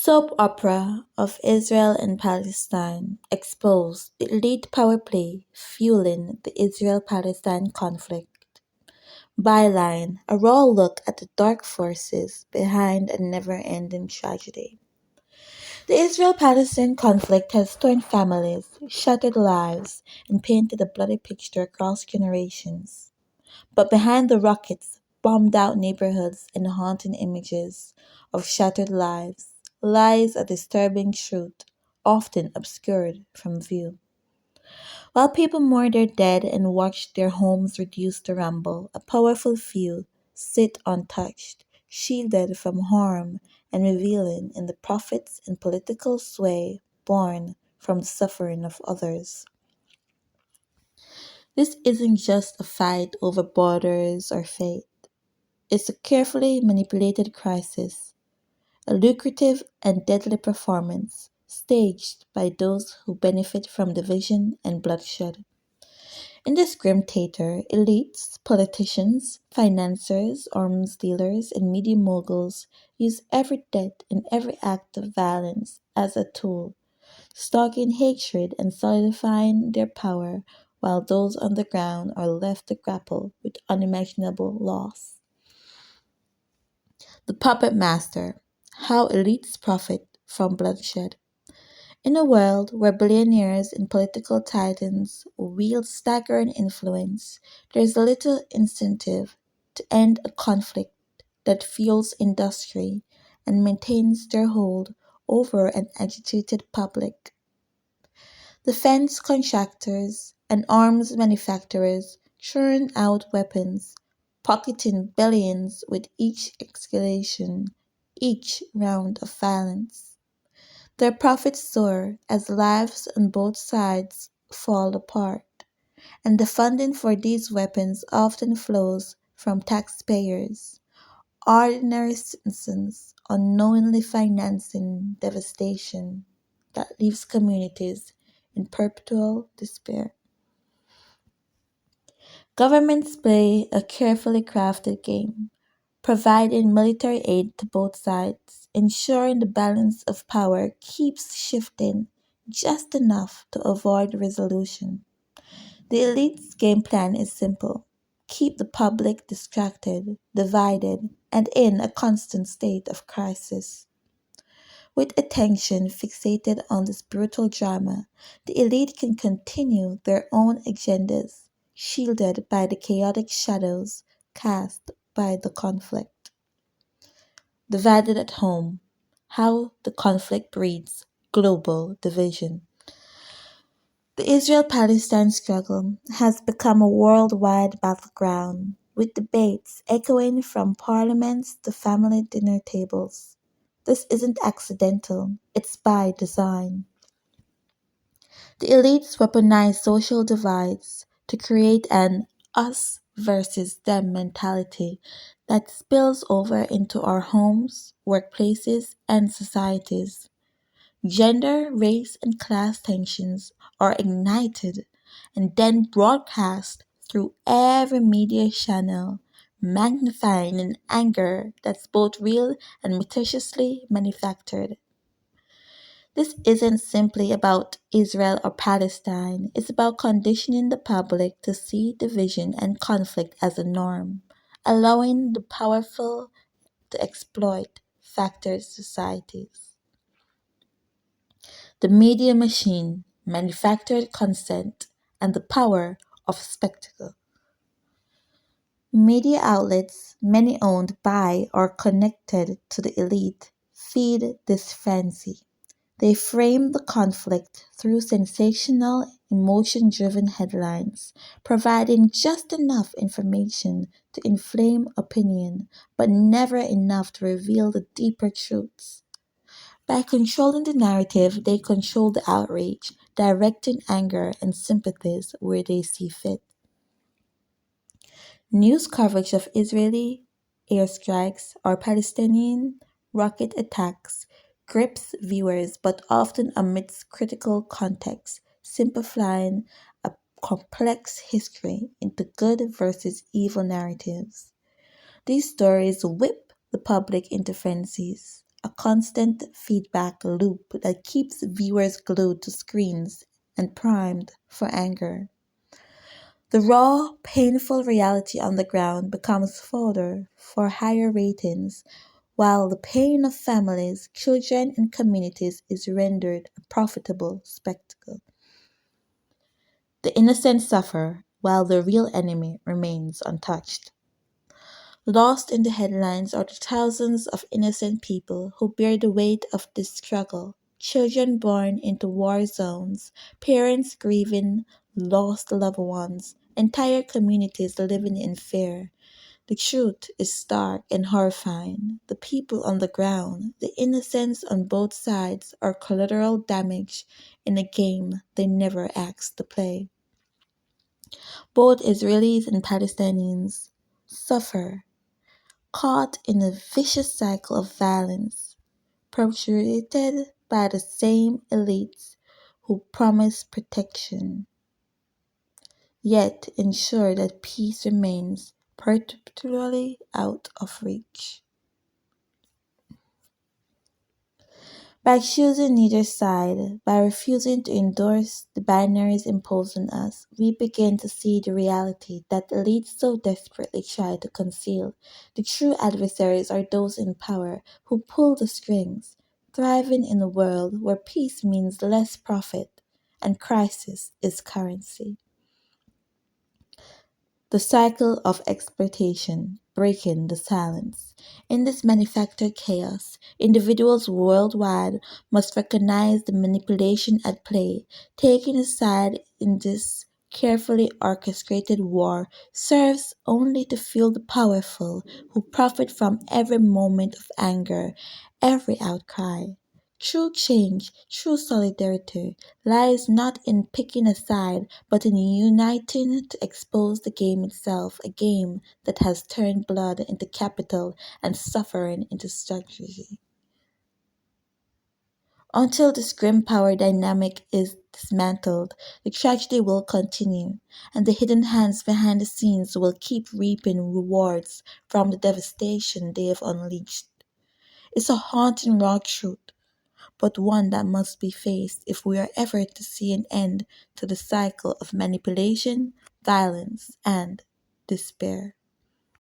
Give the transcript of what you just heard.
Soap opera of Israel and Palestine exposed the elite power play fueling the Israel-Palestine conflict. Byline: a raw look at the dark forces behind a never-ending tragedy. The Israel-Palestine conflict has torn families, shattered lives, and painted a bloody picture across generations. But behind the rockets, bombed out neighborhoods, and haunting images of shattered lives lies a disturbing truth, often obscured from view. While people mourn their dead and watch their homes reduced to rubble, a powerful few sit untouched, shielded from harm and reveling in the profits and political sway born from the suffering of others. This isn't just a fight over borders or fate. It's a carefully manipulated crisis, a lucrative and deadly performance staged by those who benefit from division and bloodshed. In this grim theater, elites, politicians, financiers, arms dealers, and media moguls use every death and every act of violence as a tool, stoking hatred and solidifying their power while those on the ground are left to grapple with unimaginable loss. The Puppet Master: How Elites Profit from Bloodshed. In a world where billionaires and political titans wield staggering influence, there is little incentive to end a conflict that fuels industry and maintains their hold over an agitated public. Defense contractors and arms manufacturers churn out weapons, pocketing billions with each escalation, each round of violence. Their profits soar as lives on both sides fall apart, and the funding for these weapons often flows from taxpayers, ordinary citizens unknowingly financing devastation that leaves communities in perpetual despair. Governments play a carefully crafted game, providing military aid to both sides, ensuring the balance of power keeps shifting just enough to avoid resolution. The elite's game plan is simple: keep the public distracted, divided, and in a constant state of crisis. With attention fixated on this brutal drama, the elite can continue their own agendas, shielded by the chaotic shadows cast by the conflict. Divided at home: how the conflict breeds global division. The Israel-Palestine struggle has become a worldwide battleground, with debates echoing from parliaments to family dinner tables. This isn't accidental, it's by design. The elites weaponize social divides to create an us versus them mentality that spills over into our homes, workplaces, and societies. Gender, race, and class tensions are ignited and then broadcast through every media channel, magnifying an anger that's both real and maliciously manufactured. This isn't simply about Israel or Palestine, it's about conditioning the public to see division and conflict as a norm, allowing the powerful to exploit fractured societies. The media machine, manufactured consent, and the power of spectacle. Media outlets, many owned by or connected to the elite, feed this fancy. They frame the conflict through sensational, emotion driven headlines, providing just enough information to inflame opinion, but never enough to reveal the deeper truths. By controlling the narrative, they control the outrage, directing anger and sympathies where they see fit. News coverage of Israeli airstrikes or Palestinian rocket attacks grips viewers but often omits critical context, simplifying a complex history into good versus evil narratives. These stories whip the public into frenzies, a constant feedback loop that keeps viewers glued to screens and primed for anger. The raw, painful reality on the ground becomes fodder for higher ratings, while the pain of families, children, and communities is rendered a profitable spectacle. The innocent suffer, while the real enemy remains untouched. Lost in the headlines are the thousands of innocent people who bear the weight of this struggle. Children born into war zones, parents grieving lost loved ones, entire communities living in fear. The truth is stark and horrifying. The people on the ground, the innocents on both sides, are collateral damage in a game they never asked to play. Both Israelis and Palestinians suffer, caught in a vicious cycle of violence, perpetuated by the same elites who promise protection, yet ensure that peace remains perpetually out of reach. By choosing neither side, by refusing to endorse the binaries imposed on us, we begin to see the reality that elites so desperately try to conceal. The true adversaries are those in power who pull the strings, thriving in a world where peace means less profit and crisis is currency. The cycle of exploitation, breaking the silence. In this manufactured chaos, individuals worldwide must recognize the manipulation at play. Taking a side in this carefully orchestrated war serves only to fuel the powerful who profit from every moment of anger, every outcry. True change, true solidarity lies not in picking a side, but in uniting to expose the game itself, a game that has turned blood into capital and suffering into strategy. Until this grim power dynamic is dismantled, the tragedy will continue, and the hidden hands behind the scenes will keep reaping rewards from the devastation they have unleashed. It's a haunting raw truth, but one that must be faced if we are ever to see an end to the cycle of manipulation, violence, and despair.